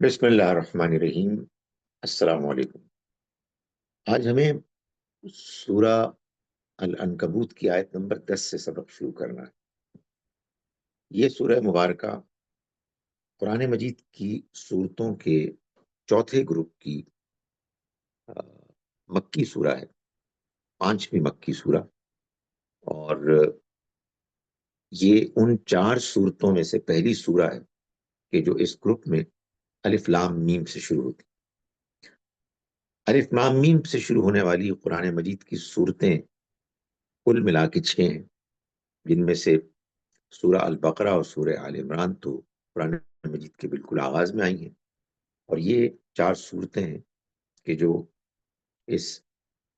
بسم اللہ الرحمن الرحیم۔ السلام علیکم۔ آج ہمیں سورہ العنکبوت کی آیت نمبر 10 سے سبق شروع کرنا ہے۔ یہ سورہ مبارکہ قرآن مجید کی سورتوں کے چوتھے گروپ کی آ، مکی سورہ ہے، پانچویں مکی سورہ، اور یہ ان چار سورتوں میں سے پہلی سورہ ہے کہ جو اس گروپ میں الف لام میم سے شروع ہوتی۔ الف لام میم سے شروع ہونے والی قرآن مجید کی صورتیں کل ملا کے 6 ہیں، جن میں سے سورہ البقرہ اور سورہ آل عمران تو قرآن مجید کے بالکل آغاز میں آئی ہیں، اور یہ چار صورتیں ہیں کہ جو اس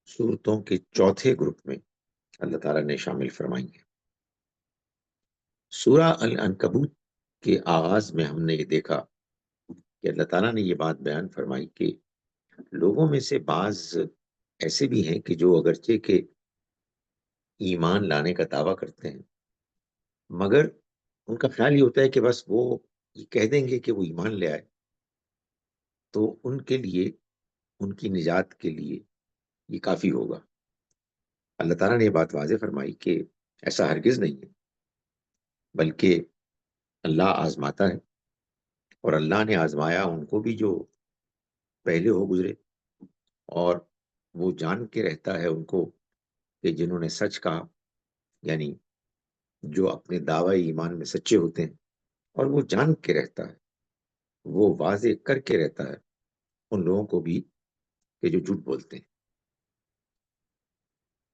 صورتوں کے چوتھے گروپ میں اللہ تعالیٰ نے شامل فرمائی ہیں۔ سورہ العنکبوت کے آغاز میں ہم نے یہ دیکھا کہ اللہ تعالیٰ نے یہ بات بیان فرمائی کہ لوگوں میں سے بعض ایسے بھی ہیں کہ جو اگرچہ کہ ایمان لانے کا دعویٰ کرتے ہیں، مگر ان کا خیال یہ ہوتا ہے کہ بس وہ یہ کہہ دیں گے کہ وہ ایمان لے آئے تو ان کے لیے، ان کی نجات کے لیے یہ کافی ہوگا۔ اللہ تعالیٰ نے یہ بات واضح فرمائی کہ ایسا ہرگز نہیں ہے، بلکہ اللہ آزماتا ہے، اور اللہ نے آزمایا ان کو بھی جو پہلے ہو گزرے، اور وہ جان کے رہتا ہے ان کو کہ جنہوں نے سچ کہا، یعنی جو اپنے دعوی ایمان میں سچے ہوتے ہیں، اور وہ جان کے رہتا ہے، وہ واضح کر کے رہتا ہے ان لوگوں کو بھی کہ جو جھوٹ بولتے ہیں۔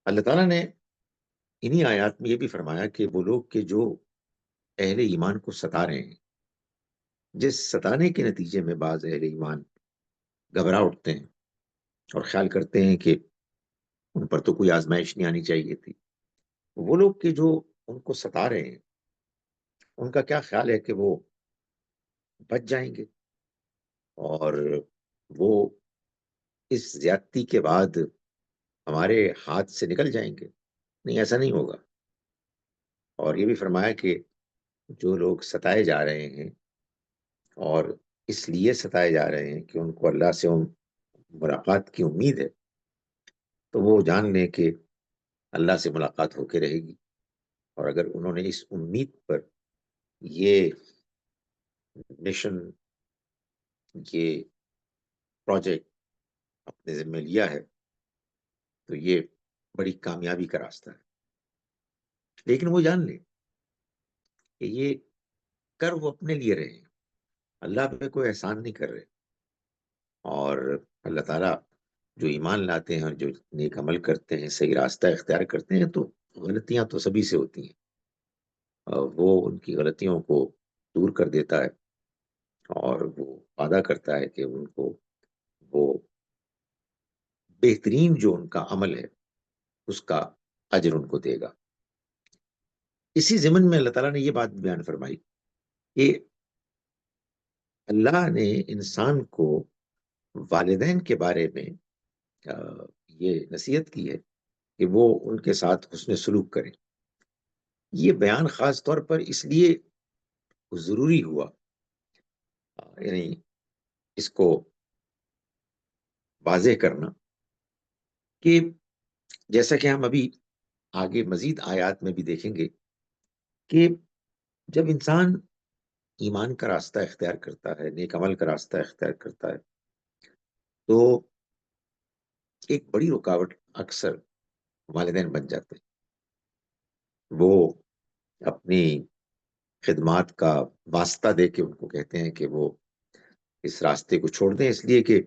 اللہ تعالیٰ نے انہی آیات میں یہ بھی فرمایا کہ وہ لوگ کہ جو اہل ایمان کو ستا رہے ہیں، جس ستانے کے نتیجے میں بعض اہل ایمان گھبرا اٹھتے ہیں اور خیال کرتے ہیں کہ ان پر تو کوئی آزمائش نہیں آنی چاہیے تھی، وہ لوگ کہ جو ان کو ستا رہے ہیں، ان کا کیا خیال ہے کہ وہ بچ جائیں گے اور وہ اس زیادتی کے بعد ہمارے ہاتھ سے نکل جائیں گے؟ نہیں، ایسا نہیں ہوگا۔ اور یہ بھی فرمایا کہ جو لوگ ستائے جا رہے ہیں، اور اس لیے ستائے جا رہے ہیں کہ ان کو اللہ سے ملاقات کی امید ہے، تو وہ جان لیں کہ اللہ سے ملاقات ہو کے رہے گی، اور اگر انہوں نے اس امید پر یہ مشن، یہ پروجیکٹ اپنے ذمہ لیا ہے، تو یہ بڑی کامیابی کا راستہ ہے۔ لیکن وہ جان لیں کہ یہ کر وہ اپنے لیے رہے ہیں، اللہ پہ کوئی احسان نہیں کر رہے، اور اللہ تعالیٰ جو ایمان لاتے ہیں اور جو نیک عمل کرتے ہیں، صحیح راستہ اختیار کرتے ہیں، تو غلطیاں تو سبھی سے ہوتی ہیں، وہ ان کی غلطیوں کو دور کر دیتا ہے، اور وہ وعدہ کرتا ہے کہ ان کو وہ بہترین جو ان کا عمل ہے اس کا اجر ان کو دے گا۔ اسی ضمن میں اللہ تعالیٰ نے یہ بات بیان فرمائی کہ اللہ نے انسان کو والدین کے بارے میں آ، یہ نصیحت کی ہے کہ وہ ان کے ساتھ حسن سلوک کریں۔ یہ بیان خاص طور پر اس لیے ضروری ہوا، یعنی اس کو واضح کرنا، کہ جیسا کہ ہم ابھی آگے مزید آیات میں بھی دیکھیں گے کہ جب انسان ایمان کا راستہ اختیار کرتا ہے، نیک عمل کا راستہ اختیار کرتا ہے، تو ایک بڑی رکاوٹ اکثر والدین بن جاتے ہیں۔ وہ اپنی خدمات کا واسطہ دے کے ان کو کہتے ہیں کہ وہ اس راستے کو چھوڑ دیں، اس لیے کہ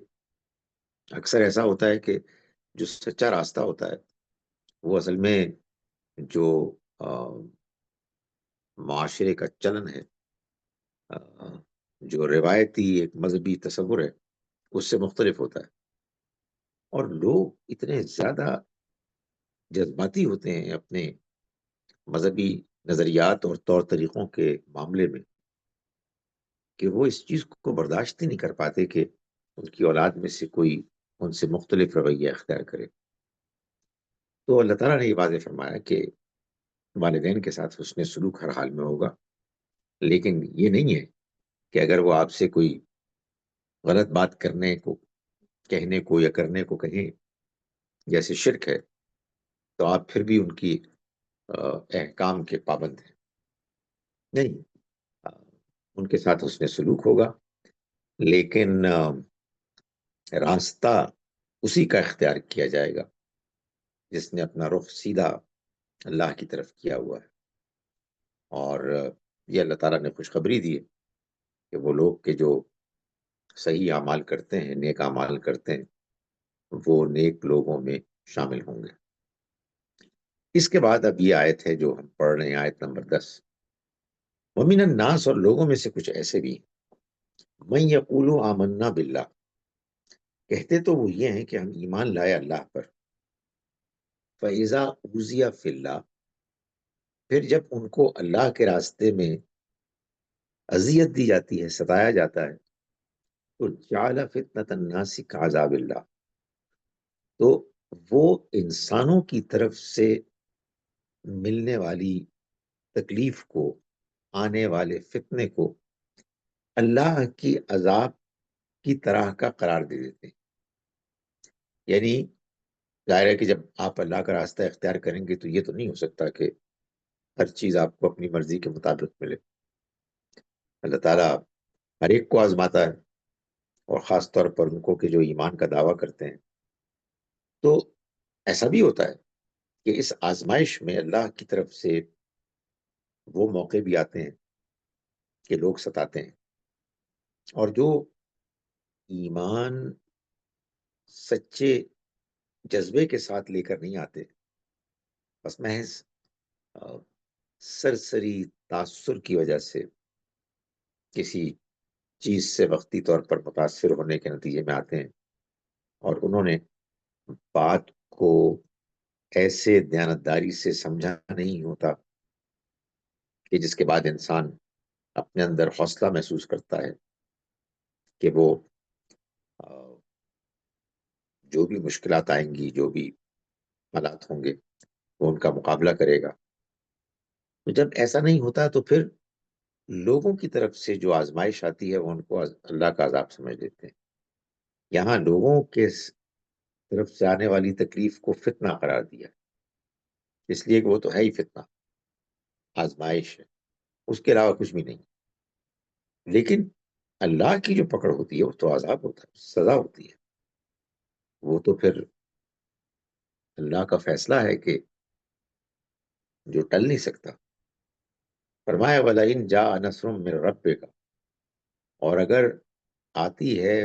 اکثر ایسا ہوتا ہے کہ جو سچا راستہ ہوتا ہے وہ اصل میں جو آ، معاشرے کا چلن ہے، آ، جو روایتی ایک مذہبی تصور ہے، اس سے مختلف ہوتا ہے، اور لوگ اتنے زیادہ جذباتی ہوتے ہیں اپنے مذہبی نظریات اور طور طریقوں کے معاملے میں کہ وہ اس چیز کو برداشت ہی نہیں کر پاتے کہ ان کی اولاد میں سے کوئی ان سے مختلف رویہ اختیار کرے۔ تو اللہ تعالیٰ نے یہ واضح فرمایا کہ والدین کے ساتھ حسن سلوک ہر حال میں ہوگا، لیکن یہ نہیں ہے کہ اگر وہ آپ سے کوئی غلط بات کرنے کو، کہنے کو یا کرنے کو کہیں جیسے شرک ہے، تو آپ پھر بھی ان کی احکام کے پابند ہیں؟ نہیں، ان کے ساتھ حسن سلوک ہوگا، لیکن راستہ اسی کا اختیار کیا جائے گا جس نے اپنا رخ سیدھا اللہ کی طرف کیا ہوا ہے۔ اور یہ اللہ تعالیٰ نے خوشخبری دی ہے کہ وہ لوگ کہ جو صحیح اعمال کرتے ہیں، نیک اعمال کرتے ہیں، وہ نیک لوگوں میں شامل ہوں گے۔ اس کے بعد اب یہ آیت ہے جو ہم پڑھ رہے ہیں، آیت نمبر 10۔ وَمِنَ النَّاسِ، اور لوگوں میں سے کچھ ایسے بھی ہیں، مَن یقول آمنا باللہ، کہتے تو وہ یہ ہیں کہ ہم ایمان لائے اللہ پر، فَإِذَا أُوذِيَ فِي اللَّهِ، پھر جب ان کو اللہ کے راستے میں اذیت دی جاتی ہے، ستایا جاتا ہے، تو جعل فتنة الناس کعذاب اللہ، تو وہ انسانوں کی طرف سے ملنے والی تکلیف کو، آنے والے فتنے کو اللہ کی عذاب کی طرح کا قرار دے دیتے ہیں۔ یعنی ظاہر ہے کہ جب آپ اللہ کا راستہ اختیار کریں گے تو یہ تو نہیں ہو سکتا کہ ہر چیز آپ کو اپنی مرضی کے مطابق ملے۔ اللہ تعالیٰ ہر ایک کو آزماتا ہے، اور خاص طور پر ان کو کہ جو ایمان کا دعویٰ کرتے ہیں۔ تو ایسا بھی ہوتا ہے کہ اس آزمائش میں اللہ کی طرف سے وہ موقع بھی آتے ہیں کہ لوگ ستاتے ہیں، اور جو ایمان سچے جذبے کے ساتھ لے کر نہیں آتے، بس محض سرسری تاثر کی وجہ سے کسی چیز سے وقتی طور پر متاثر ہونے کے نتیجے میں آتے ہیں، اور انہوں نے بات کو ایسے دیانتداری سے سمجھا نہیں ہوتا کہ جس کے بعد انسان اپنے اندر حوصلہ محسوس کرتا ہے کہ وہ جو بھی مشکلات آئیں گی، جو بھی حالات ہوں گے، وہ ان کا مقابلہ کرے گا۔ تو جب ایسا نہیں ہوتا تو پھر لوگوں کی طرف سے جو آزمائش آتی ہے وہ ان کو اللہ کا عذاب سمجھ لیتے ہیں۔ یہاں لوگوں کے طرف سے آنے والی تکلیف کو فتنہ قرار دیا، اس لیے کہ وہ تو ہے ہی فتنہ، آزمائش ہے، اس کے علاوہ کچھ بھی نہیں۔ لیکن اللہ کی جو پکڑ ہوتی ہے وہ تو عذاب ہوتا ہے، سزا ہوتی ہے، وہ تو پھر اللہ کا فیصلہ ہے کہ جو ٹل نہیں سکتا۔ فرمایا وَلَئِن جَاءَ نَصْرٌ مِّن رَبِّكَ، اور اگر آتی ہے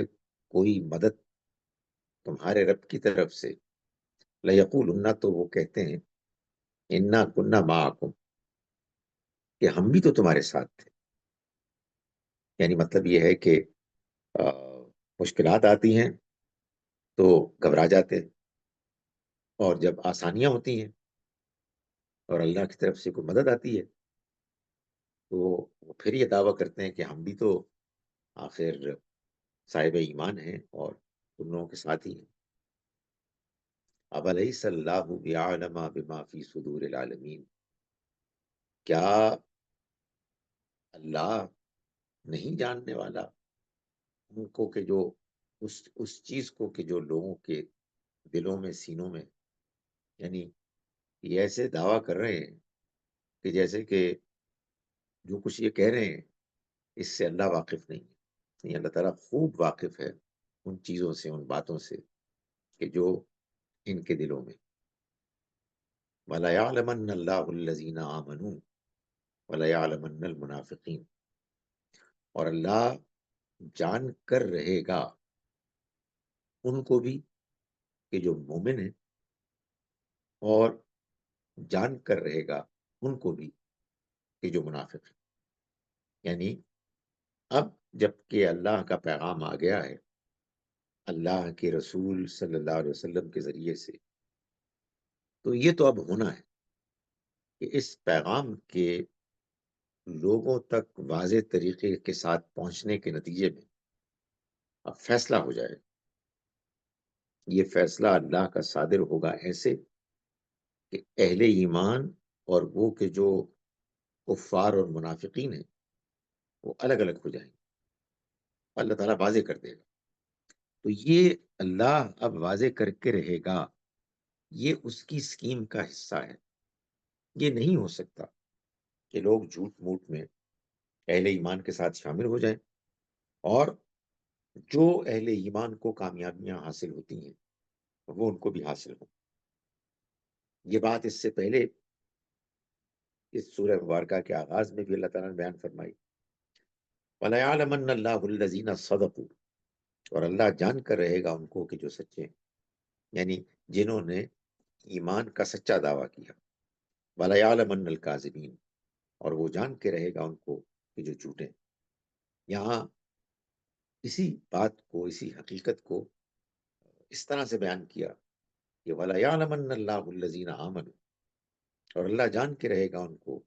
کوئی مدد تمہارے رب کی طرف سے، لَيَقُولُنَّ، تو وہ کہتے ہیں، اِنَّا كُنَّا مَعَكُمْ، کہ ہم بھی تو تمہارے ساتھ تھے۔ یعنی مطلب یہ ہے کہ مشکلات آتی ہیں تو گھبرا جاتے ہیں، اور جب آسانیاں ہوتی ہیں اور اللہ کی طرف سے کوئی مدد آتی ہے تو وہ پھر یہ دعویٰ کرتے ہیں کہ ہم بھی تو آخر صاحب ایمان ہیں اور تم لوگوں کے ساتھ ہی ہیں۔ اولیس اللہ بعلم بما فی صدور العالمین، کیا اللہ نہیں جاننے والا ان کو کہ جو اس چیز کو کہ جو لوگوں کے دلوں میں، سینوں میں، یعنی یہ ایسے دعویٰ کر رہے ہیں کہ جیسے کہ جو کچھ یہ کہہ رہے ہیں اس سے اللہ واقف نہیں ہے۔ یہ اللہ تعالیٰ خوب واقف ہے ان چیزوں سے، ان باتوں سے کہ جو ان کے دلوں میں۔ وَلَيَعْلَمَنَّ اللَّهُ الَّذِينَ آمَنُوا وَلَيَعْلَمَنَّ الْمُنَافِقِينَ، اور اللہ جان کر رہے گا ان کو بھی کہ جو مومن ہیں، اور جان کر رہے گا ان کو بھی کہ جو منافق ہیں۔ یعنی اب جب کہ اللہ کا پیغام آ گیا ہے اللہ کے رسول صلی اللہ علیہ وسلم کے ذریعے سے، تو یہ تو اب ہونا ہے کہ اس پیغام کے لوگوں تک واضح طریقے کے ساتھ پہنچنے کے نتیجے میں اب فیصلہ ہو جائے۔ یہ فیصلہ اللہ کا صادر ہوگا ایسے کہ اہل ایمان اور وہ کہ جو کفار اور منافقین ہیں وہ الگ الگ ہو جائیں گے۔ اللہ تعالیٰ واضح کر دے گا. تو یہ اللہ اب واضح کر کے رہے گا، یہ اس کی اسکیم کا حصہ ہے. یہ نہیں ہو سکتا کہ لوگ جھوٹ موٹ میں اہل ایمان کے ساتھ شامل ہو جائیں اور جو اہل ایمان کو کامیابیاں حاصل ہوتی ہیں وہ ان کو بھی حاصل ہوں. یہ بات اس سے پہلے اس سورہ مبارکہ کے آغاز میں بھی اللہ تعالیٰ نے بیان فرمائی، وَلَيَعْلَمَنَّ اللَّهُ الَّذِينَ صَدَقُوا، اور اللہ جان کر رہے گا ان کو کہ جو سچے ہیں، یعنی جنہوں نے ایمان کا سچا دعویٰ کیا. وَلَيَعْلَمَنَّ الْكَاذِبِينَ، اور وہ جان کے رہے گا ان کو کہ جو جھوٹے ہیں. یہاں اسی بات کو، اسی حقیقت کو اس طرح سے بیان کیا کہ وَلَيَعْلَمَنَّ اللَّهُ الَّذِينَ آمَنُوا، اور اللہ جان کے رہے گا ان کو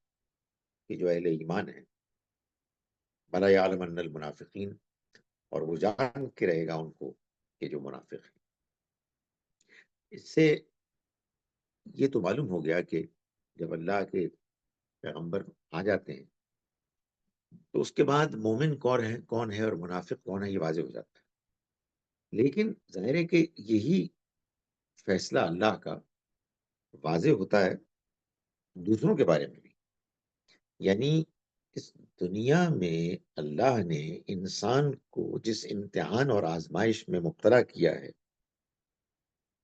کہ جو اہل ایمان ہیں. وَلَيَعْلَمَنَّ الْمُنَافِقِينَ، اور وہ جان کے رہے گا ان کو کہ جو منافق ہیں. اس سے یہ تو معلوم ہو گیا کہ جب اللہ کے پیغمبر آ جاتے ہیں تو اس کے بعد مومن کون ہے اور منافق کون ہے یہ واضح ہو جاتا ہے. لیکن ظاہر ہے کہ یہی فیصلہ اللہ کا واضح ہوتا ہے دوسروں کے بارے میں بھی. یعنی اس دنیا میں اللہ نے انسان کو جس امتحان اور آزمائش میں مبتلا کیا ہے،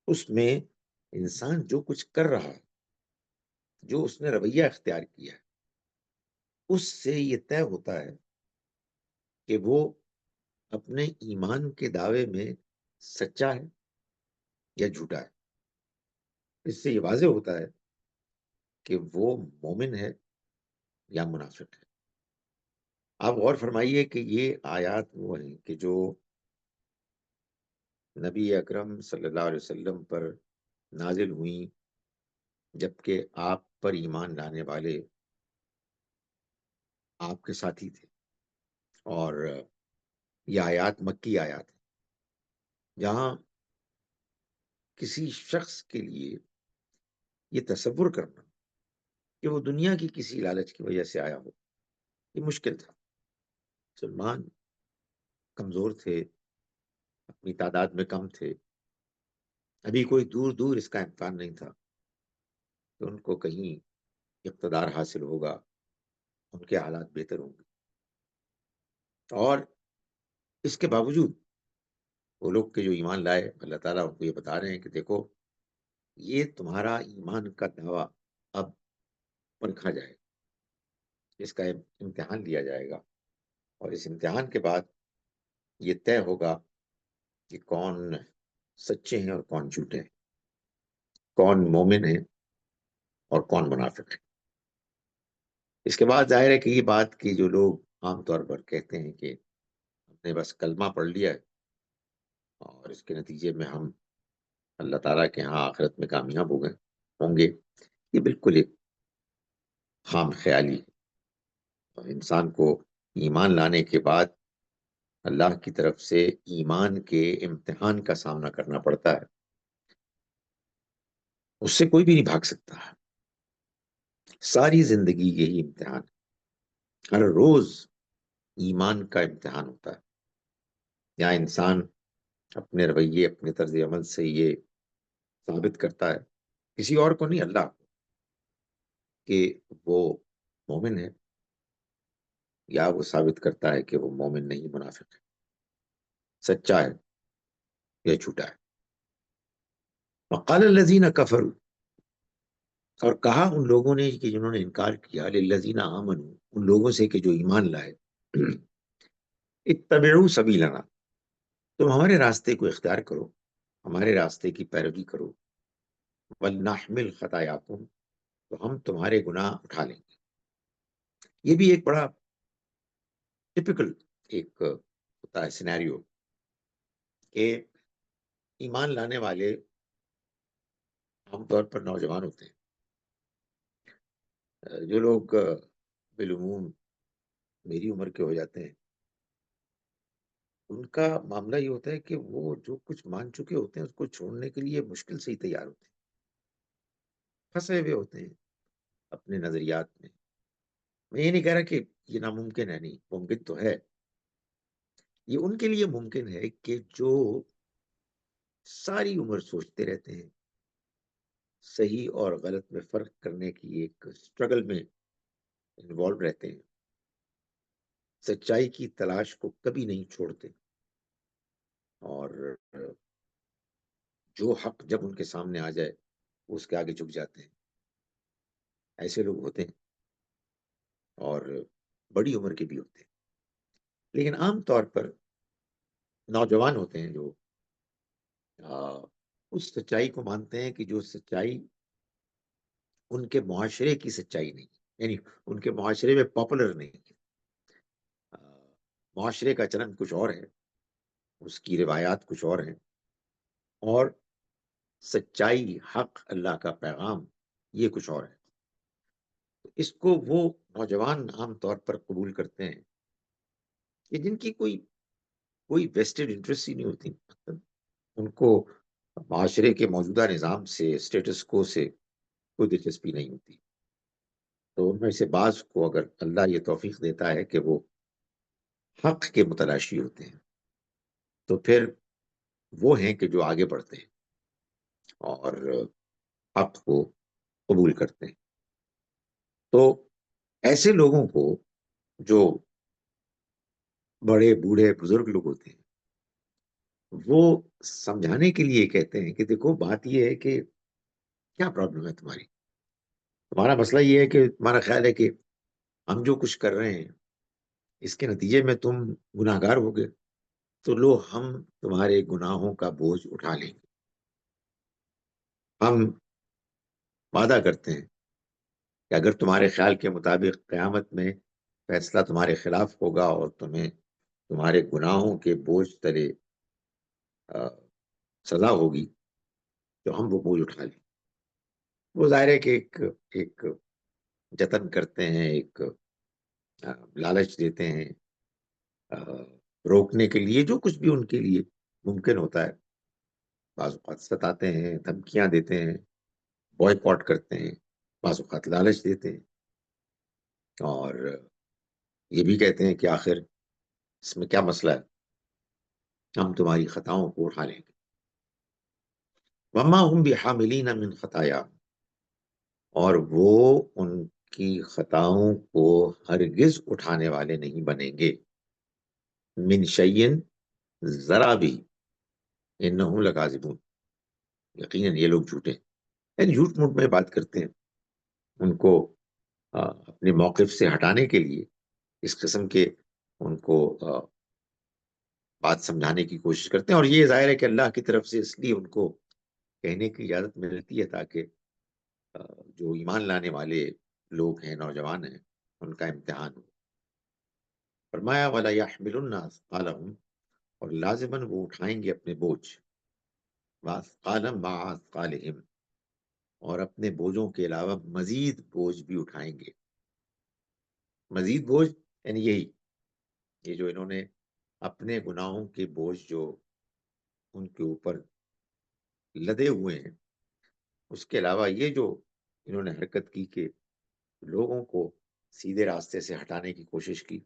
اس میں انسان جو کچھ کر رہا ہے، جو اس نے رویہ اختیار کیا ہے، اس سے یہ طے ہوتا ہے کہ وہ اپنے ایمان کے دعوے میں سچا ہے یا جھوٹا ہے. اس سے یہ واضح ہوتا ہے کہ وہ مومن ہے یا منافق ہے. آپ غور فرمائیے کہ یہ آیات وہ ہیں کہ جو نبی اکرم صلی اللہ علیہ وسلم پر نازل ہوئیں جبکہ آپ پر ایمان لانے والے آپ کے ساتھی تھے. اور یہ آیات مکی آیات ہیں جہاں کسی شخص کے لیے یہ تصور کرنا کہ وہ دنیا کی کسی لالچ کی وجہ سے آیا ہو یہ مشکل تھا. مسلمان کمزور تھے، اپنی تعداد میں کم تھے، ابھی کوئی دور دور اس کا امکان نہیں تھا کہ ان کو کہیں اقتدار حاصل ہوگا، ان کے حالات بہتر ہوں گے. اور اس کے باوجود وہ لوگ کے جو ایمان لائے، اللہ تعالیٰ ان کو یہ بتا رہے ہیں کہ دیکھو یہ تمہارا ایمان کا دعویٰ اب پرکھا جائے گا، اس کا امتحان لیا جائے گا، اور اس امتحان کے بعد یہ طے ہوگا کہ کون سچے ہیں اور کون جھوٹے ہیں، کون مومن ہے اور کون منافق ہے. اس کے بعد ظاہر ہے کہ یہ بات کی جو لوگ عام طور پر کہتے ہیں کہ ہم نے بس کلمہ پڑھ لیا ہے اور اس کے نتیجے میں ہم اللہ تعالیٰ کے ہاں آخرت میں کامیاب ہوں گے، یہ بالکل ایک خام خیالی ہے. اور انسان کو ایمان لانے کے بعد اللہ کی طرف سے ایمان کے امتحان کا سامنا کرنا پڑتا ہے، اس سے کوئی بھی نہیں بھاگ سکتا. ساری زندگی یہی امتحان، ہر روز ایمان کا امتحان ہوتا ہے. یہاں انسان اپنے رویے، اپنے طرز عمل سے یہ ثابت کرتا ہے کسی اور کو نہیں، اللہ کو، کہ وہ مومن ہے، یا وہ ثابت کرتا ہے کہ وہ مومن نہیں، منافق ہے، سچا ہے یا جھوٹا ہے. وقال الذین کفروا، اور کہا ان لوگوں نے کہ جنہوں نے انکار کیا، للذین آمنوا، ان لوگوں سے کہ جو ایمان لائے، اتبعوا سبیلنا، تم ہمارے راستے کو اختیار کرو، ہمارے راستے کی پیروی کرو، ولنحمل خطایاکم، تو ہم تمہارے گناہ اٹھا لیں گے. یہ بھی ایک بڑا ٹپیکل ایک ہوتا ہے سینیریو کہ ایمان لانے والے عام طور پر نوجوان ہوتے ہیں. جو لوگ بالعموم میری عمر کے ہو جاتے ہیں ان کا معاملہ یہ ہوتا ہے کہ وہ جو کچھ مان چکے ہوتے ہیں اس کو چھوڑنے کے لیے مشکل سے ہی تیار ہوتے ہیں، پھنسے ہوئے ہوتے ہیں اپنے نظریات میں. میں یہ نہیں کہہ رہا کہ یہ ناممکن ہے، نہیں، ممکن تو ہے، یہ ان کے لیے ممکن ہے کہ جو ساری عمر سوچتے رہتے ہیں، صحیح اور غلط میں فرق کرنے کی ایک اسٹرگل میں انوالو رہتے ہیں، سچائی کی تلاش کو کبھی نہیں چھوڑتے، اور جو حق جب ان کے سامنے آ جائے اس کے آگے جھک جاتے ہیں، ایسے لوگ ہوتے ہیں، اور بڑی عمر کے بھی ہوتے ہیں۔ لیکن عام طور پر نوجوان ہوتے ہیں جو اس سچائی کو مانتے ہیں کہ جو سچائی ان کے معاشرے کی سچائی نہیں، یعنی ان کے معاشرے میں پاپولر نہیں ہے۔ آ، معاشرے کا چلن کچھ اور ہے، اس کی روایات کچھ اور ہیں، اور سچائی، حق، اللہ کا پیغام یہ کچھ اور ہے۔ اس کو وہ نوجوان عام طور پر قبول کرتے ہیں کہ جن کی کوئی کوئی ویسٹڈ انٹرسٹ ہی نہیں ہوتی، مطلب ان کو معاشرے کے موجودہ نظام سے، اسٹیٹس کو سے کوئی دلچسپی نہیں ہوتی۔ تو ان میں سے بعض کو اگر اللہ یہ توفیق دیتا ہے کہ وہ حق کے متلاشی ہوتے ہیں، تو پھر وہ ہیں کہ جو آگے بڑھتے ہیں اور حق کو قبول کرتے ہیں۔ تو ایسے لوگوں کو، جو بڑے بوڑھے بزرگ لوگ ہوتے ہیں، وہ سمجھانے کے لیے کہتے ہیں کہ دیکھو بات یہ ہے کہ کیا پرابلم ہے تمہارا مسئلہ یہ ہے کہ تمہارا خیال ہے کہ ہم جو کچھ کر رہے ہیں اس کے نتیجے میں تم گناہ گار ہوگے، تو لو ہم تمہارے گناہوں کا بوجھ اٹھا لیں گے، ہم وعدہ کرتے ہیں کہ اگر تمہارے خیال کے مطابق قیامت میں فیصلہ تمہارے خلاف ہوگا اور تمہیں تمہارے گناہوں کے بوجھ تلے سزا ہوگی، تو ہم وہ بوجھ اٹھا لیں۔ وہ ظاہر ہے کہ ایک جتن کرتے ہیں، ایک لالچ دیتے ہیں، روکنے کے لیے جو کچھ بھی ان کے لیے ممکن ہوتا ہے۔ بعض اوقات ستاتے ہیں، دھمکیاں دیتے ہیں، بوائے کاٹ کرتے ہیں، بعض اوقات لالچ دیتے ہیں، اور یہ بھی کہتے ہیں کہ آخر اس میں کیا مسئلہ ہے، ہم تمہاری خطاؤں کو اٹھا لیں گے۔ وما ہم بحاملین من خطایا، اور وہ ان کی خطاؤں کو ہرگز اٹھانے والے نہیں بنیں گے، من شیئن، ذرا بھی، انہم لکاذبون، یقیناً یہ لوگ جھوٹے ہیں، یعنی جھوٹ موٹ میں بات کرتے ہیں، ان کو اپنے موقف سے ہٹانے کے لیے اس قسم کے ان کو بات سمجھانے کی کوشش کرتے ہیں، اور یہ ظاہر ہے کہ اللہ کی طرف سے اس لیے ان کو کہنے کی اجازت ملتی ہے تاکہ جو ایمان لانے والے لوگ ہیں، نوجوان ہیں، ان کا امتحان ہو۔ فرمایا وَلَا يَحْمِلُنَّ أَثْقَالَهُمْ، اور لازماً وہ اٹھائیں گے اپنے بوجھ، وَأَثْقَالًا مَعَ أَثْقَالِهِمْ، اور اپنے بوجھوں کے علاوہ مزید بوجھ بھی اٹھائیں گے۔ مزید بوجھ یعنی یہی، یہ جو انہوں نے اپنے گناہوں کے بوجھ جو ان کے اوپر لدے ہوئے ہیں، اس کے علاوہ یہ جو انہوں نے حرکت کی کہ لوگوں کو سیدھے راستے سے ہٹانے کی کوشش کی،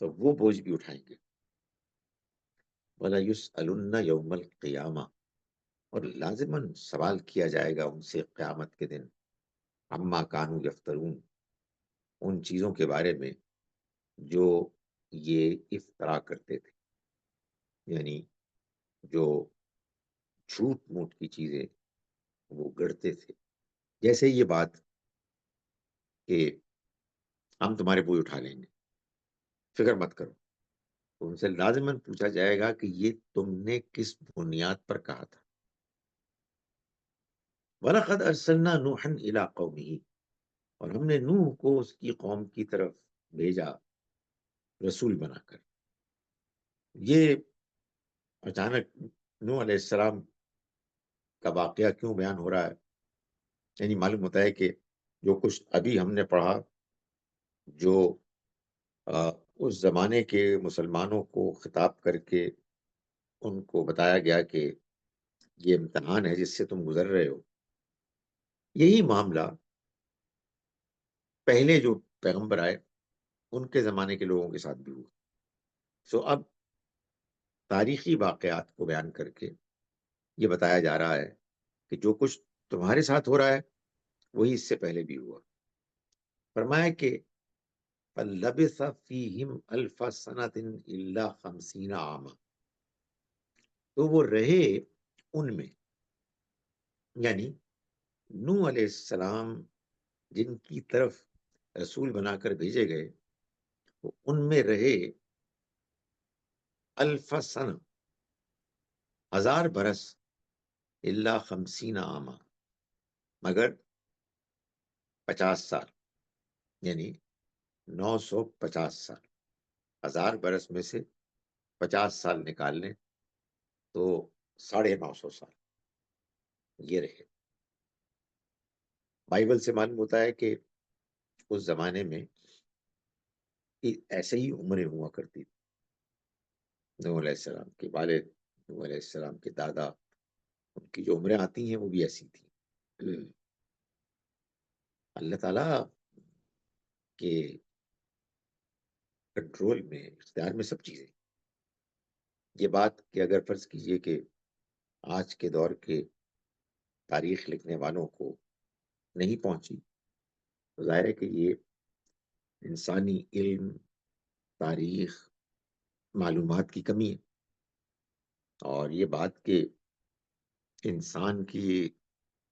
تو وہ بوجھ بھی اٹھائیں گے۔ وَلَيُسْأَلُنَّ يَوْمَ الْقِيَامَةِ، اور لازماً سوال کیا جائے گا ان سے قیامت کے دن، عَمَّا كَانُوا يَفْتَرُونَ، ان چیزوں کے بارے میں جو یہ افترا کرتے تھے، یعنی جو جھوٹ موٹ کی چیزیں وہ گڑتے تھے، جیسے یہ بات کہ ہم تمہارے بوجھ اٹھا لیں گے، فکر مت کرو، تو ان سے لازماً پوچھا جائے گا کہ یہ تم نے کس بنیاد پر کہا تھا۔ وَلَقَدْ أَرْسَلْنَا نُوحًا إِلَىٰ قَوْمِهِ، اور ہم نے نوح کو اس کی قوم کی طرف بھیجا رسول بنا کر۔ یہ اچانک نوح علیہ السلام کا واقعہ کیوں بیان ہو رہا ہے؟ یعنی معلوم ہوتا ہے کہ جو کچھ ابھی ہم نے پڑھا، جو اس زمانے کے مسلمانوں کو خطاب کر کے ان کو بتایا گیا کہ یہ امتحان ہے جس سے تم گزر رہے ہو، یہی معاملہ پہلے جو پیغمبر آئے ان کے زمانے کے لوگوں کے ساتھ بھی ہوا۔ سو اب تاریخی واقعات کو بیان کر کے یہ بتایا جا رہا ہے کہ جو کچھ تمہارے ساتھ ہو رہا ہے وہی اس سے پہلے بھی ہوا. فرمایا کہ فَلَبِثَ فِيهِمْ أَلْفَ سَنَةٍ إِلَّا 50 عاما، تو وہ رہے ان میں، یعنی نوح علیہ السلام جن کی طرف رسول بنا کر بھیجے گئے، وہ ان میں رہے الف سنہ، 1000 برس، الا 50 عاما، مگر 50 سال، یعنی 950 سال. 1000 برس میں سے 50 سال نکال لیں تو 950 سال یہ رہے. بائبل سے معلوم ہوتا ہے کہ اس زمانے میں ایسے ہی عمریں ہوا کرتی تھی. نوح علیہ السلام کے والد، نوح علیہ السلام کے دادا، ان کی جو عمریں آتی ہیں وہ بھی ایسی تھی. اللہ تعالیٰ کے کنٹرول میں، اختیار میں سب چیزیں. یہ بات کہ اگر فرض کیجئے کہ آج کے دور کے تاریخ لکھنے والوں کو نہیں پہنچی تو ظاہر ہے کہ یہ انسانی علم، تاریخ، معلومات کی کمی ہے. اور یہ بات کہ انسان کی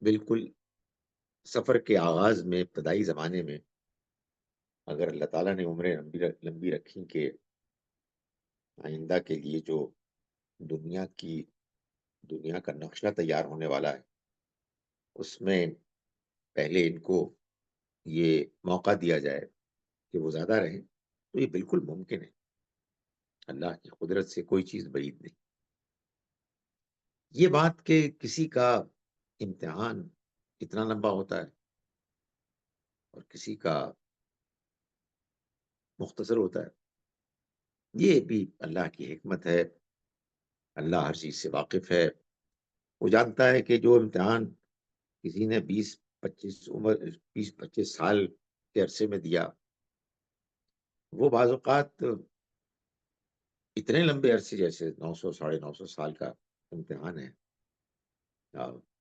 بالکل سفر کے آغاز میں، ابتدائی زمانے میں، اگر اللہ تعالیٰ نے عمریں لمبی رکھی کہ آئندہ کے لیے جو دنیا کا نقشہ تیار ہونے والا ہے اس میں پہلے ان کو یہ موقع دیا جائے کہ وہ زیادہ رہیں، تو یہ بالکل ممکن ہے. اللہ کی قدرت سے کوئی چیز بعید نہیں. یہ بات کہ کسی کا امتحان اتنا لمبا ہوتا ہے اور کسی کا مختصر ہوتا ہے، یہ بھی اللہ کی حکمت ہے. اللہ ہر چیز سے واقف ہے. وہ جانتا ہے کہ جو امتحان کسی نے 20-25 سال کے عرصے میں دیا، وہ بعض اوقات اتنے لمبے عرصے جیسے 900 950 سال کا امتحان ہے،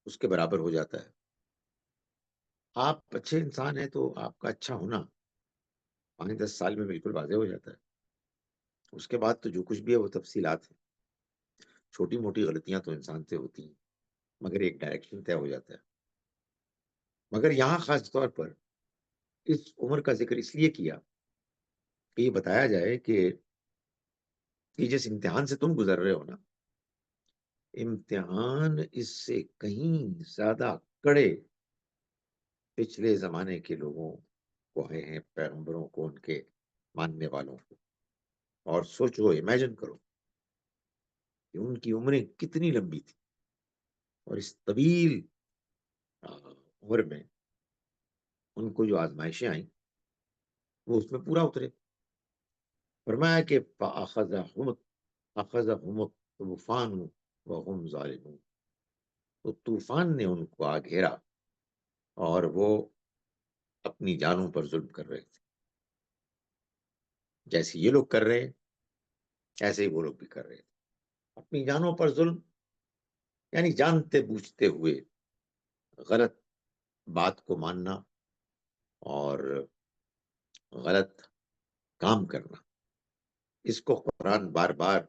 اس کے برابر ہو جاتا ہے. آپ اچھے انسان ہیں تو آپ کا اچھا ہونا 5-10 سال میں بالکل واضح ہو جاتا ہے. اس کے بعد تو جو کچھ بھی ہے وہ تفصیلات ہیں. چھوٹی موٹی غلطیاں تو انسان سے ہوتی ہیں مگر ایک ڈائریکشن طے ہو جاتا ہے. مگر یہاں خاص طور پر اس عمر کا ذکر اس لیے کیا کہ یہ بتایا جائے کہ جس امتحان سے تم گزر رہے ہو نا، امتحان اس سے کہیں زیادہ کڑے پچھلے زمانے کے لوگوں کو آئے ہیں، پیغمبروں کو، ان کے ماننے والوں کو. اور سوچو، امیجن کرو کہ ان کی عمریں کتنی لمبی تھی اور اس طویل عمر میں ان کو جو آزمائشیں آئیں وہ اس میں پورا اترے. فرمایا کہ فَأَخَذَهُمُ الطُّوفَانُ وَهُمْ ظَالِمُونَ، تو طوفان نے ان کو آ گھیرا اور وہ اپنی جانوں پر ظلم کر رہے تھے. جیسے یہ لوگ کر رہے ہیں ایسے ہی وہ لوگ بھی کر رہے تھے. اپنی جانوں پر ظلم یعنی جانتے بوجھتے ہوئے غلط بات کو ماننا اور غلط کام کرنا. اس کو قرآن بار بار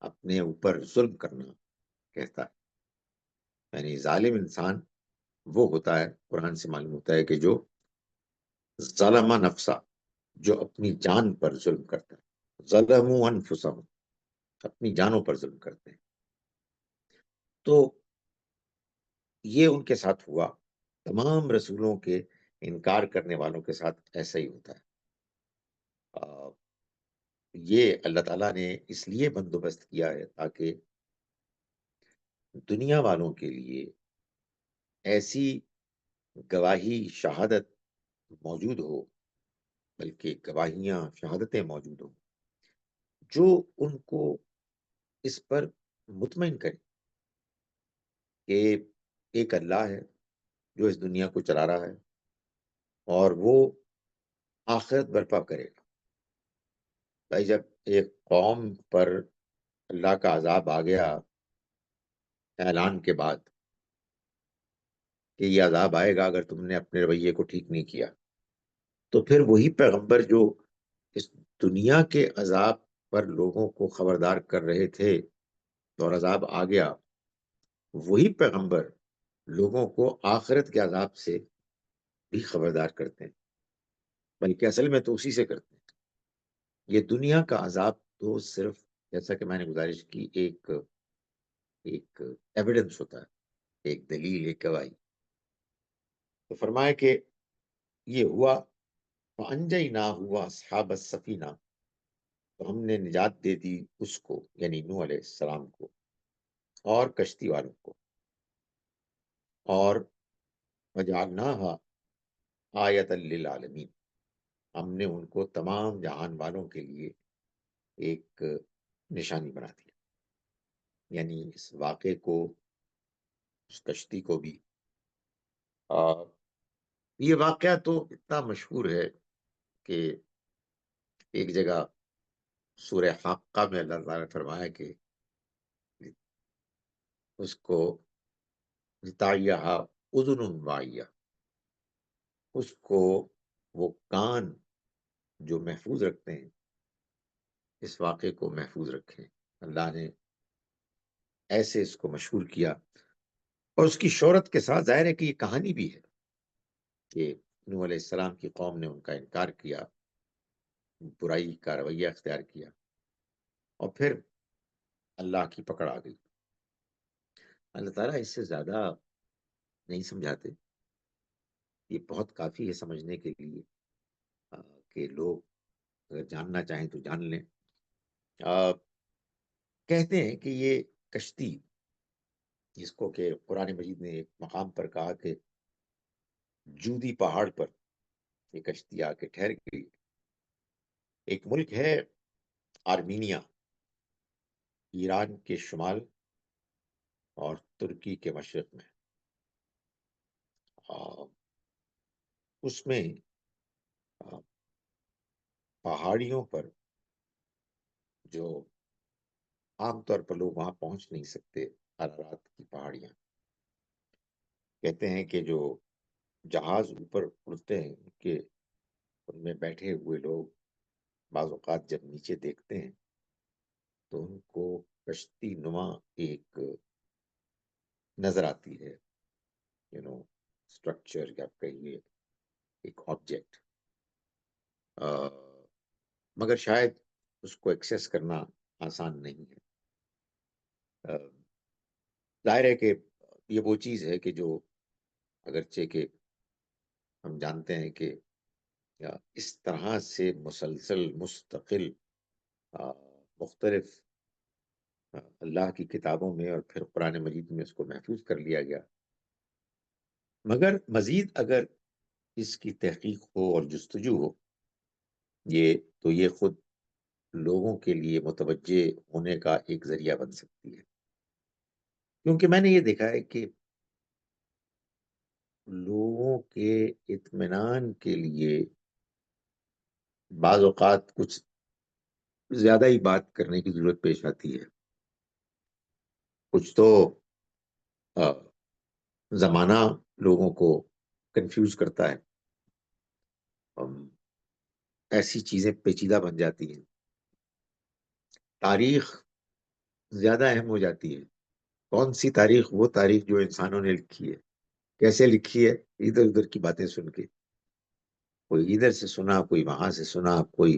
اپنے اوپر ظلم کرنا کہتا ہے. یعنی ظالم انسان وہ ہوتا ہے، قرآن سے معلوم ہوتا ہے کہ جو ظلم نفسا، جو اپنی جان پر ظلم کرتا ہے. ظلموا انفسهم، اپنی جانوں پر ظلم کرتے ہیں. تو یہ ان کے ساتھ ہوا. تمام رسولوں کے انکار کرنے والوں کے ساتھ ایسا ہی ہوتا ہے. یہ اللہ تعالیٰ نے اس لیے بندوبست کیا ہے تاکہ دنیا والوں کے لیے ایسی گواہی، شہادت موجود ہو، بلکہ گواہیاں، شہادتیں موجود ہوں جو ان کو اس پر مطمئن کرے کہ ایک اللہ ہے جو اس دنیا کو چلا رہا ہے اور وہ آخرت برپا کرے گا. بھائی جب ایک قوم پر اللہ کا عذاب آ گیا اعلان کے بعد کہ یہ عذاب آئے گا اگر تم نے اپنے رویے کو ٹھیک نہیں کیا، تو پھر وہی پیغمبر جو اس دنیا کے عذاب پر لوگوں کو خبردار کر رہے تھے اور عذاب آ گیا، وہی پیغمبر لوگوں کو آخرت کے عذاب سے بھی خبردار کرتے ہیں، بلکہ اصل میں تو اسی سے کرتے ہیں۔ یہ دنیا کا عذاب تو صرف، جیسا کہ میں نے گزارش کی، ایک ایویڈنس ہوتا ہے، ایک دلیل، ایک گواہی۔ تو فرمایا کہ یہ ہوا فَأَنجَيْنَاهُ وَأَصْحَابَ السَّفِينَةِ، تو ہم نے نجات دے دی اس کو، یعنی نوح علیہ السلام کو اور کشتی والوں کو، اور وَجَعَلْنَاهَا آیَةً لِّلْعَالَمِينَ، ہم نے ان کو تمام جہان والوں کے لیے ایک نشانی بنا دیا، یعنی اس واقعے کو، اس کشتی کو بھی۔ یہ واقعہ تو اتنا مشہور ہے کہ ایک جگہ سورہ حاقہ میں اللہ تعالیٰ نے فرمایا کہ اس کو لِتَعِيَهَا أُذُنٌ وَاعِيَةٌ، اس کو وہ کان جو محفوظ رکھتے ہیں، اس واقعے کو محفوظ رکھیں۔ اللہ نے ایسے اس کو مشہور کیا، اور اس کی شہرت کے ساتھ ظاہر ہے کہ یہ کہانی بھی ہے کہ نوح علیہ السلام کی قوم نے ان کا انکار کیا، برائی کا رویہ اختیار کیا، اور پھر اللہ کی پکڑ آ گئی۔ اللہ تعالیٰ اس سے زیادہ نہیں سمجھاتے، یہ بہت کافی ہے سمجھنے کے لیے کہ لوگ اگر جاننا چاہیں تو جان لیں۔ کہتے ہیں کہ یہ کشتی، جس کو کہ قرآن مجید نے ایک مقام پر کہا کہ جودی پہاڑ پر یہ کشتی آ کے ٹھہر گئی، ایک ملک ہے آرمینیا، ایران کے شمال اور ترکی کے مشرق میں۔ اس میں پہاڑیوں پر جو عام طور پر لوگ وہاں پہنچ نہیں سکتے، عرارات کی پہاڑیاں، کہتے ہیں کہ جو جہاز اوپر اڑتے ہیں کہ ان میں بیٹھے ہوئے لوگ بعض اوقات جب نیچے دیکھتے ہیں تو ان کو کشتی نما ایک نظر آتی ہے، اسٹرکچر یا کہیے ایک آبجیکٹ، مگر شاید اس کو ایکسیس کرنا آسان نہیں ہے۔ ظاہر ہے کہ یہ وہ چیز ہے کہ جو اگرچہ کہ ہم جانتے ہیں کہ اس طرح سے مسلسل مستقل مختلف اللہ کی کتابوں میں اور پھر قرآن مجید میں اس کو محفوظ کر لیا گیا، مگر مزید اگر اس کی تحقیق ہو اور جستجو ہو، یہ خود لوگوں کے لیے متوجہ ہونے کا ایک ذریعہ بن سکتی ہے، کیونکہ میں نے یہ دیکھا ہے کہ لوگوں کے اطمینان کے لیے بعض اوقات کچھ زیادہ ہی بات کرنے کی ضرورت پیش آتی ہے۔ کچھ تو زمانہ لوگوں کو کنفیوز کرتا ہے، ایسی چیزیں پیچیدہ بن جاتی ہیں، تاریخ زیادہ اہم ہو جاتی ہے۔ کون سی تاریخ؟ وہ تاریخ جو انسانوں نے لکھی ہے۔ کیسے لکھی ہے؟ ادھر ادھر کی باتیں سن کے، کوئی ادھر سے سنا، کوئی وہاں سے سنا، کوئی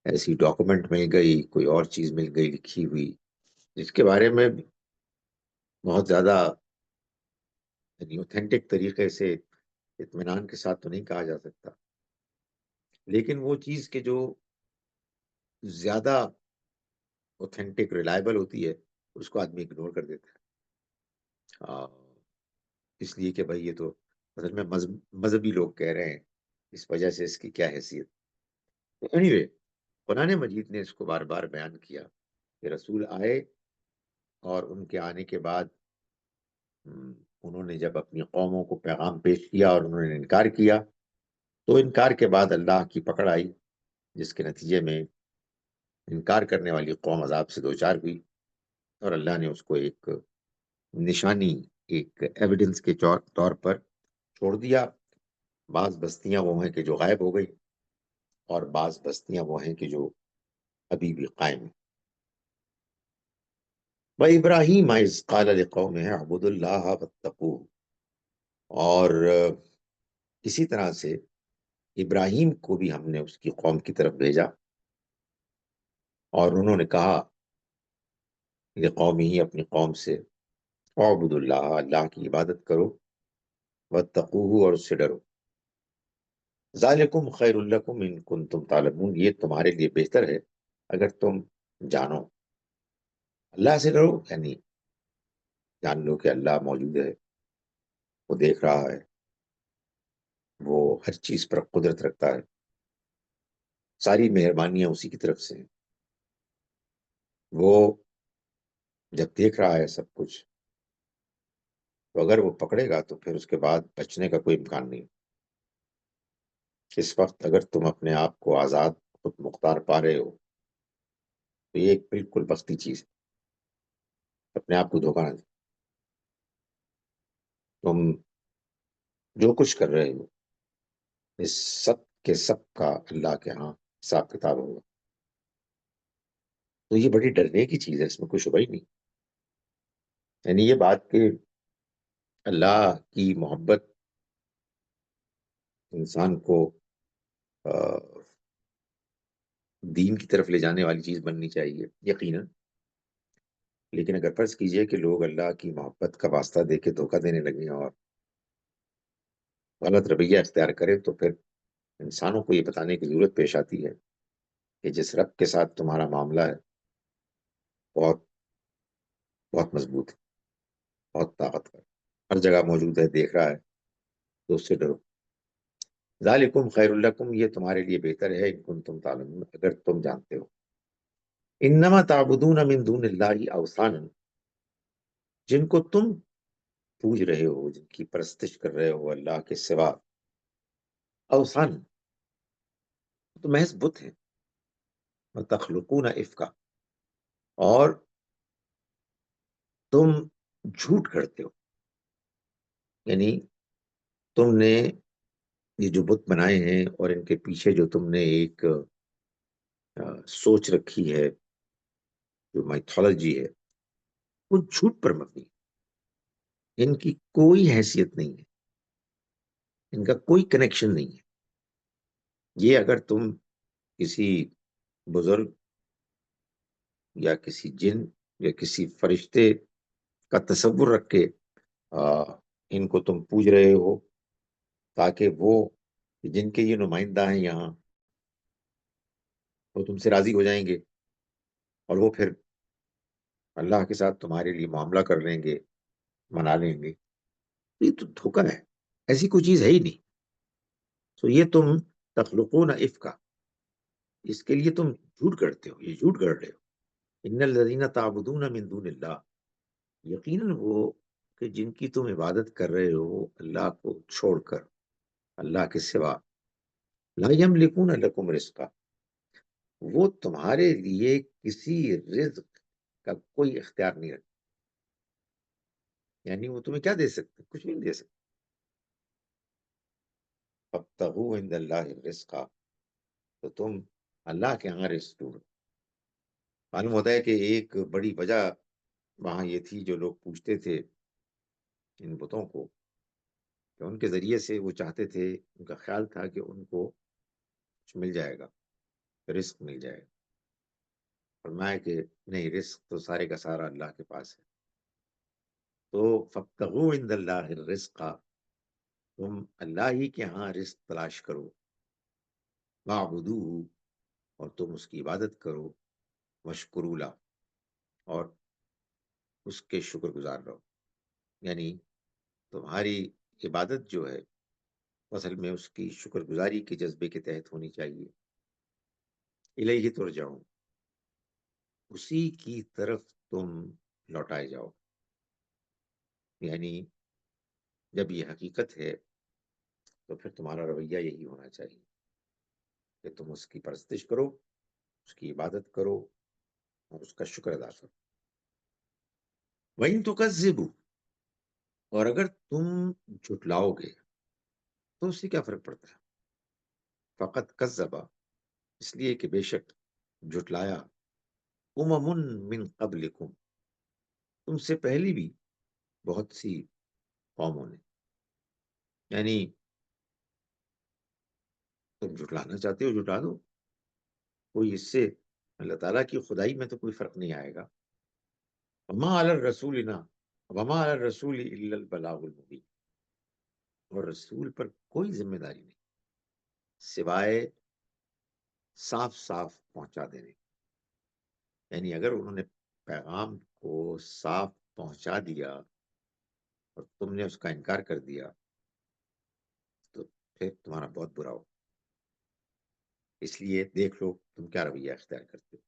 ایسی ڈاکومنٹ مل گئی، کوئی اور چیز مل گئی لکھی ہوئی، جس کے بارے میں بہت زیادہ یعنی اوتھینٹک طریقے سے اطمینان کے ساتھ تو نہیں کہا جا سکتا، لیکن وہ چیز کہ جو زیادہ اوتھینٹک ریلائبل ہوتی ہے اس کو آدمی اگنور کر دیتا ہے، اس لیے کہ بھائی یہ تو اصل میں مذہبی لوگ کہہ رہے ہیں، اس وجہ سے اس کی کیا حیثیت۔ اینی وے، قرآن مجید نے اس کو بار بار بیان کیا کہ رسول آئے، اور ان کے آنے کے بعد انہوں نے جب اپنی قوموں کو پیغام پیش کیا اور انہوں نے انکار کیا، تو انکار کے بعد اللہ کی پکڑ آئی، جس کے نتیجے میں انکار کرنے والی قوم عذاب سے دوچار ہوئی، اور اللہ نے اس کو ایک نشانی، ایک ایویڈنس کے طور پر چھوڑ دیا۔ بعض بستیاں وہ ہیں کہ جو غائب ہو گئی، اور بعض بستیاں وہ ہیں کہ جو ابھی بھی قائم ہیں۔ وَإِبْرَاهِيمَ إِذْ قَالَ لِقَوْمِهِ اعْبُدُوا اللَّهَ وَاتَّقُوهُ، اور اسی طرح سے ابراہیم کو بھی ہم نے اس کی قوم کی طرف بھیجا، اور انہوں نے کہا لقومه، اپنی قوم سے، اعبدوا اللہ، اللہ کی عبادت کرو، واتقوہ، اور اس سے ڈرو، ذالکم خیر لکم ان کنتم تعلمون، یہ تمہارے لیے بہتر ہے اگر تم جانو۔ اللہ سے ڈرو یعنی جان لو کہ اللہ موجود ہے، وہ دیکھ رہا ہے، وہ ہر چیز پر قدرت رکھتا ہے، ساری مہربانیاں اسی کی طرف سے ہیں۔ وہ جب دیکھ رہا ہے سب کچھ، تو اگر وہ پکڑے گا تو پھر اس کے بعد بچنے کا کوئی امکان نہیں۔ اس وقت اگر تم اپنے آپ کو آزاد، خود مختار پا رہے ہو، تو یہ ایک بالکل بختی چیز ہے۔ اپنے آپ کو دھوکہ نہ دو، تم جو کچھ کر رہے ہو اس سب کے سب کا اللہ کے ہاں حساب کتاب ہوگا۔ تو یہ بڑی ڈرنے کی چیز ہے، اس میں کوئی شبہ ہی نہیں۔ یعنی یہ بات کہ اللہ کی محبت انسان کو دین کی طرف لے جانے والی چیز بننی چاہیے، یقیناً، لیکن اگر فرض کیجئے کہ لوگ اللہ کی محبت کا واسطہ دے کے دھوکہ دینے لگیں اور غلط رویہ اختیار کریں، تو پھر انسانوں کو یہ بتانے کی ضرورت پیش آتی ہے کہ جس رب کے ساتھ تمہارا معاملہ ہے بہت بہت مضبوط ہے، بہت طاقتور، ہر جگہ موجود ہے، دیکھ رہا ہے، تو اس سے ڈرو۔ ذالکم خیر لکم، یہ تمہارے لیے بہتر ہے، ان کنتم تعلمون، اگر تم جانتے ہو۔ انما تعبدون من دون اللہ اوثانا، جن کو تم پوج رہے ہو، جن کی پرستش کر رہے ہو اللہ کے سوا، اوثان تو محض بت ہیں، وتخلقون افکا، اور تم جھوٹ کرتے ہو، یعنی تم نے یہ جو بت بنائے ہیں اور ان کے پیچھے جو تم نے ایک سوچ رکھی ہے، جو مائتھولوجی ہے، وہ جھوٹ پر مبنی ہے، ان کی کوئی حیثیت نہیں ہے، ان کا کوئی کنیکشن نہیں ہے۔ یہ اگر تم کسی بزرگ یا کسی جن یا کسی فرشتے کا تصور رکھ کے ان کو تم پوج رہے ہو تاکہ وہ جن کے یہ نمائندہ ہیں یہاں، وہ تم سے راضی ہو جائیں گے اور وہ پھر اللہ کے ساتھ تمہارے لیے معاملہ کر لیں گے، منا لیں گے، یہ تو دھوکہ ہے، ایسی کوئی چیز ہے ہی نہیں۔ تو یہ تم تخلقون افکا، اس کے لیے تم جھوٹ کرتے ہو، یہ جھوٹ کر رہے ہو۔ ان الذین تعبدون من دون اللہ، یقیناً وہ کہ جن کی تم عبادت کر رہے ہو اللہ کو چھوڑ کر، اللہ کے سوا، لا یملکون لکم رزقا، وہ تمہارے لیے کسی رزق کا کوئی اختیار نہیں رکھتے، یعنی وہ تمہیں کیا دے سکتے؟ کچھ بھی نہیں دے سکتے۔ فابتغوا عند اللہ الرزق، تو تم اللہ کے ہاں رزق ڈھونڈو۔ معلوم ہوتا ہے کہ ایک بڑی وجہ وہاں یہ تھی، جو لوگ پوچھتے تھے ان بتوں کو، کہ ان کے ذریعے سے وہ چاہتے تھے، ان کا خیال تھا کہ ان کو کچھ مل جائے گا، رزق مل جائے گا۔ فرمایا کہ نہیں، رزق تو سارے کا سارا اللہ کے پاس ہے۔ تو فابتغوا عند اللہ الرزق، تم اللہ ہی کے ہاں رزق تلاش کرو، واعبدوہ، اور تم اس کی عبادت کرو، واشکروا لہ، اور اس کے شکر گزار رہو۔ یعنی تمہاری عبادت جو ہے اصل میں اس کی شکر گزاری کے جذبے کے تحت ہونی چاہیے۔ الیہ ترجعون، اسی کی طرف تم لوٹائے جاؤ، یعنی جب یہ حقیقت ہے تو پھر تمہارا رویہ یہی ہونا چاہیے کہ تم اس کی پرستش کرو اس کی عبادت کرو اور اس کا شکر ادا کرو. وَإِن تُكَذِّبُوا، اور اگر تم جھٹلاؤ گے تو اس سے کیا فرق پڑتا ہے؟ فقط کذبا، اس لیے کہ بے شک جھٹلایا من قبلکم، تم سے پہلی بھی بہت سی قوموں نے. یعنی تم جھٹلانا چاہتے ہو جھٹلا دو، کوئی اس سے اللہ تعالیٰ کی خدائی میں تو کوئی فرق نہیں آئے گا. وما علی الرسول الا البلاغ المبین، اور رسول پر کوئی ذمہ داری نہیں سوائے صاف صاف پہنچا دینے. یعنی اگر انہوں نے پیغام کو صاف پہنچا دیا اور تم نے اس کا انکار کر دیا تو پھر تمہارا بہت برا ہو. اس لیے دیکھ لو تم کیا رویہ اختیار کرتے ہو.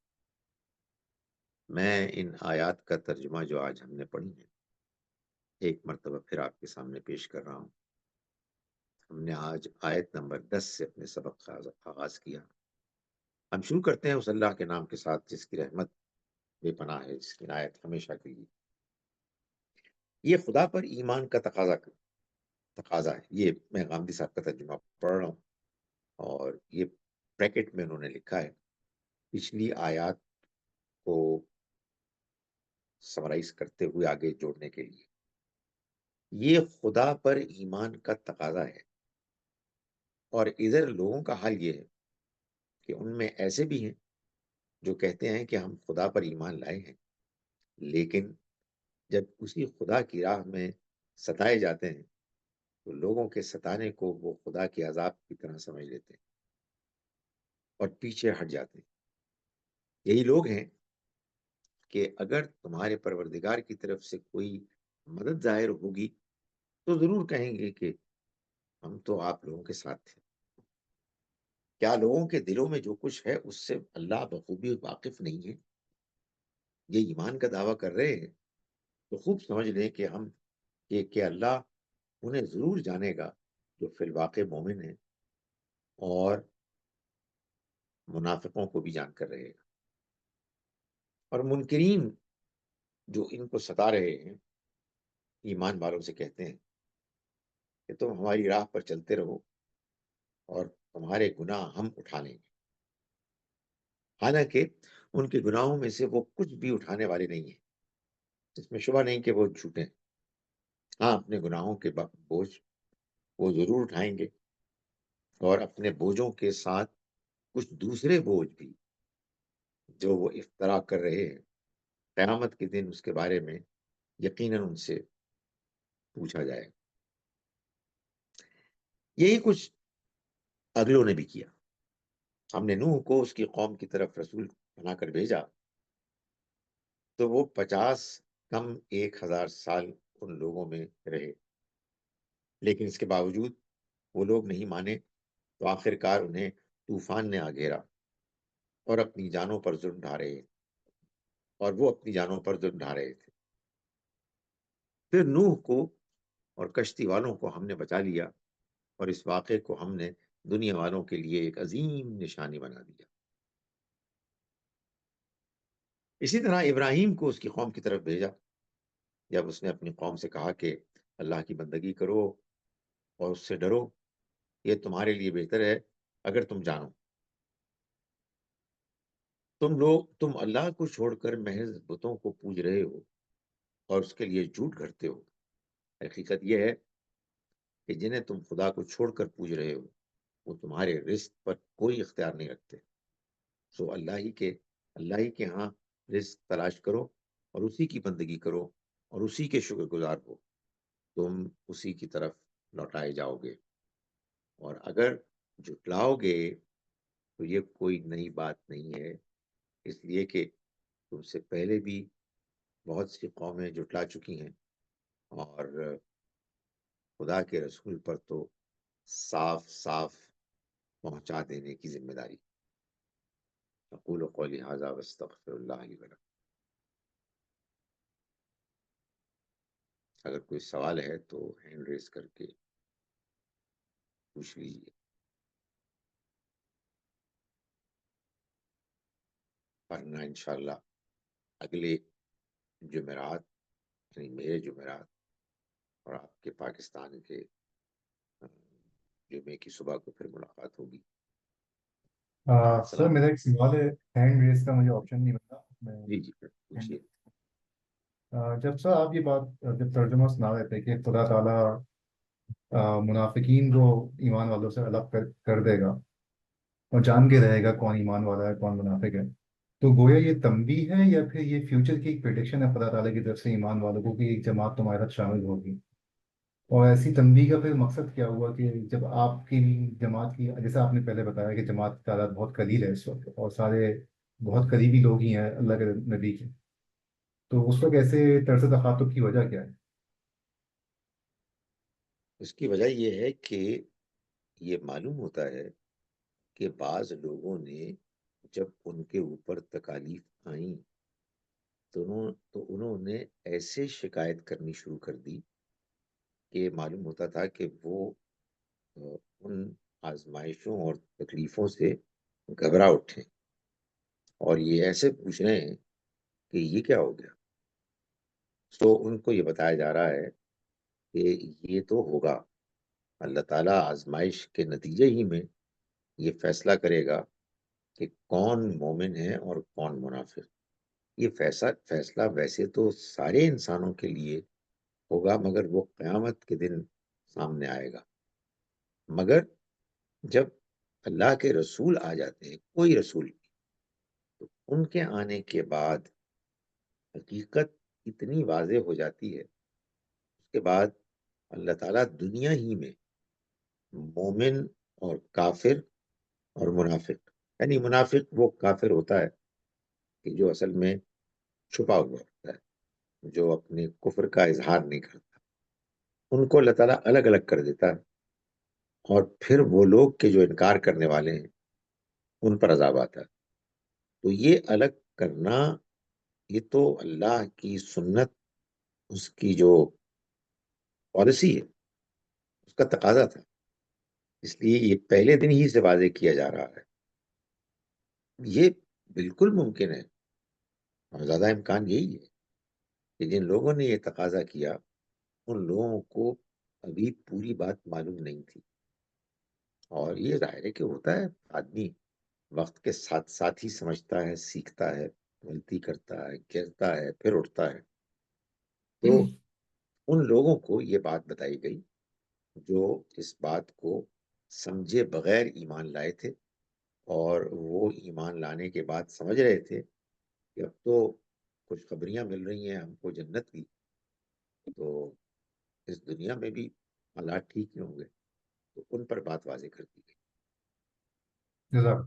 میں ان آیات کا ترجمہ جو آج ہم نے پڑھی ہے ایک مرتبہ پھر آپ کے سامنے پیش کر رہا ہوں. ہم نے آج آیت نمبر 10 سے اپنے سبق کا آغاز کیا. ہم شروع کرتے ہیں اس اللہ کے نام کے ساتھ جس کی رحمت بے پناہ ہے، جس کی عنایت ہمیشہ کے لیے. یہ خدا پر ایمان کا تقاضا ہے. یہ میں غامدی صاحب کا ترجمہ پڑھ رہا ہوں اور یہ بریکٹ میں انہوں نے لکھا ہے پچھلی آیات کو سمرائز کرتے ہوئے آگے جوڑنے کے لیے. یہ خدا پر ایمان کا تقاضا ہے. اور ادھر لوگوں کا حال یہ ہے کہ ان میں ایسے بھی ہیں جو کہتے ہیں کہ ہم خدا پر ایمان لائے ہیں، لیکن جب اسی خدا کی راہ میں ستائے جاتے ہیں تو لوگوں کے ستانے کو وہ خدا کے عذاب کی طرح سمجھ لیتے ہیں اور پیچھے ہٹ جاتے ہیں. یہی لوگ ہیں کہ اگر تمہارے پروردگار کی طرف سے کوئی مدد ظاہر ہوگی تو ضرور کہیں گے کہ ہم تو آپ لوگوں کے ساتھ تھے. کیا لوگوں کے دلوں میں جو کچھ ہے اس سے اللہ بخوبی واقف نہیں ہے؟ یہ ایمان کا دعویٰ کر رہے ہیں تو خوب سمجھ لیں کہ اللہ انہیں ضرور جانے گا جو فی الواقع مومن ہیں اور منافقوں کو بھی جان کر رہے گا. اور منکرین جو ان کو ستا رہے ہیں ایمان والوں سے کہتے ہیں کہ تم ہماری راہ پر چلتے رہو اور تمہارے گناہ ہم اٹھا لیں گے. حالانکہ ان کے گناہوں میں سے وہ کچھ بھی اٹھانے والے نہیں ہیں. اس میں شبہ نہیں کہ وہ جھوٹے ہیں. ہاں، اپنے گناہوں کے بوجھ وہ ضرور اٹھائیں گے اور اپنے بوجھوں کے ساتھ کچھ دوسرے بوجھ بھی جو وہ افترا کر رہے ہیں. قیامت کے دن اس کے بارے میں یقیناً ان سے پوچھا جائے. یہی کچھ اگلوں نے بھی کیا. ہم نے نوح کو اس کی قوم کی طرف رسول بنا کر بھیجا تو وہ 50 کم 1000 سال ان لوگوں میں رہے، لیکن اس کے باوجود وہ لوگ نہیں مانے تو آخر کار انہیں طوفان نے آ گھیرا اور اپنی جانوں پر ظلم ڈھا رہے اور وہ اپنی جانوں پر ظلم ڈھا رہے تھے. پھر نوح کو اور کشتی والوں کو ہم نے بچا لیا اور اس واقعے کو ہم نے دنیا والوں کے لیے ایک عظیم نشانی بنا دیا. اسی طرح ابراہیم کو اس کی قوم کی طرف بھیجا جب اس نے اپنی قوم سے کہا کہ اللہ کی بندگی کرو اور اس سے ڈرو، یہ تمہارے لیے بہتر ہے اگر تم جانو. تم اللہ کو چھوڑ کر محض بتوں کو پوج رہے ہو اور اس کے لیے جھوٹ گھڑتے ہو. حقیقت یہ ہے کہ جنہیں تم خدا کو چھوڑ کر پوج رہے ہو وہ تمہارے رزق پر کوئی اختیار نہیں رکھتے. سو اللہ ہی کے ہاں رزق تلاش کرو اور اسی کی بندگی کرو اور اسی کے شکر گزار ہو. تم اسی کی طرف لوٹائے جاؤ گے. اور اگر جھٹلاؤ گے تو یہ کوئی نئی بات نہیں ہے، اس لیے کہ تم سے پہلے بھی بہت سی قومیں جھٹلا چکی ہیں اور خدا کے رسول پر تو صاف صاف پہنچا دینے کی ذمہ داری. اقول قولی ھذا واستغفر اللہ لی ولکم. اگر کوئی سوال ہے تو ہینڈ ریز کر کے پوچھ لیجیے. ورنہ انشاءاللہ اگلے جمعرات، یعنی میرے جمعرات اور آپ کے پاکستان کے جمعے کی صبح کو پھر ملاقات ہوگی۔ سر السلام میرا ایک سوال ہے، ہینڈ ریز کا مجھے آپشن نہیں ملا میں جی جی پوچھیے۔ جب سر آپ یہ بات جب ترجمہ سنا رہے تھے کہ خدا تعالیٰ منافقین کو ایمان والوں سے الگ کر دے گا اور جان کے رہے گا کون ایمان والا ہے کون منافق ہے، تو گویا یہ تنبیہ ہے یا پھر یہ فیوچر کی ایک پریڈکشن ہے خدا تعالیٰ کی طرف سے ایمان والوں کو کہ ایک جماعت تمہارے ساتھ شامل ہوگی؟ اور ایسی تنبیہ کا پھر مقصد کیا ہوا کہ جب آپ کی جماعت کی، جیسے آپ نے پہلے بتایا کہ جماعت کی تعداد بہت قلیل ہے اس وقت اور سارے بہت قریبی لوگ ہی ہیں اللہ کے نبی کے، تو اس وقت ایسے طرز تخاطب کی وجہ کیا ہے؟ اس کی وجہ یہ ہے کہ یہ معلوم ہوتا ہے کہ بعض لوگوں نے جب ان کے اوپر تکالیف آئیں تو انہوں نے ایسے شکایت کرنی شروع کر دی کہ معلوم ہوتا تھا کہ وہ ان آزمائشوں اور تکلیفوں سے گھبرا اٹھے، اور یہ ایسے پوچھ رہے ہیں کہ یہ کیا ہو گیا۔ تو ان کو یہ بتایا جا رہا ہے کہ یہ تو ہوگا، اللہ تعالیٰ آزمائش کے نتیجے ہی میں یہ فیصلہ کرے گا کہ کون مومن ہے اور کون منافق۔ یہ فیصلہ ویسے تو سارے انسانوں کے لیے ہوگا، مگر وہ قیامت کے دن سامنے آئے گا۔ مگر جب اللہ کے رسول آ جاتے ہیں، کوئی رسول، تو ان کے آنے کے بعد حقیقت اتنی واضح ہو جاتی ہے، اس کے بعد اللہ تعالیٰ دنیا ہی میں مومن اور کافر اور منافق، یعنی منافق وہ کافر ہوتا ہے کہ جو اصل میں چھپا ہوا ہوتا ہے، جو اپنے کفر کا اظہار نہیں کرتا، ان کو اللہ تعالیٰ الگ الگ کر دیتا ہے، اور پھر وہ لوگ کے جو انکار کرنے والے ہیں ان پر عذاب آتا ہے۔ تو یہ الگ کرنا، یہ تو اللہ کی سنت، اس کی جو پالیسی ہے، اس کا تقاضا تھا، اس لیے یہ پہلے دن ہی سے واضح کیا جا رہا ہے۔ یہ بالکل ممکن ہے اور زیادہ امکان یہی ہے کہ جن لوگوں نے یہ تقاضا کیا ان لوگوں کو ابھی پوری بات معلوم نہیں تھی، اور یہ ظاہر ہے کہ ہوتا ہے، آدمی وقت کے ساتھ ساتھ ہی سمجھتا ہے، سیکھتا ہے، غلطی کرتا ہے، گرتا ہے، پھر اٹھتا ہے۔ تو ان لوگوں کو یہ بات بتائی گئی جو اس بات کو سمجھے بغیر ایمان لائے تھے، اور وہ ایمان لانے کے بعد سمجھ رہے تھے کہ اب تو خوشخبریاں مل رہی ہیں ہم کو جنت کی، تو اس دنیا میں بھی حالات ٹھیک ہی ہوں گے، تو ان پر بات واضح کر دی گئی۔ جزاک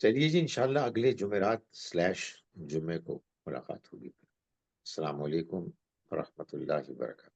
چلیے جی، انشاءاللہ اگلے جمعرات/جمعے کو ملاقات ہوگی۔ السلام علیکم ورحمۃ اللہ وبرکاتہ۔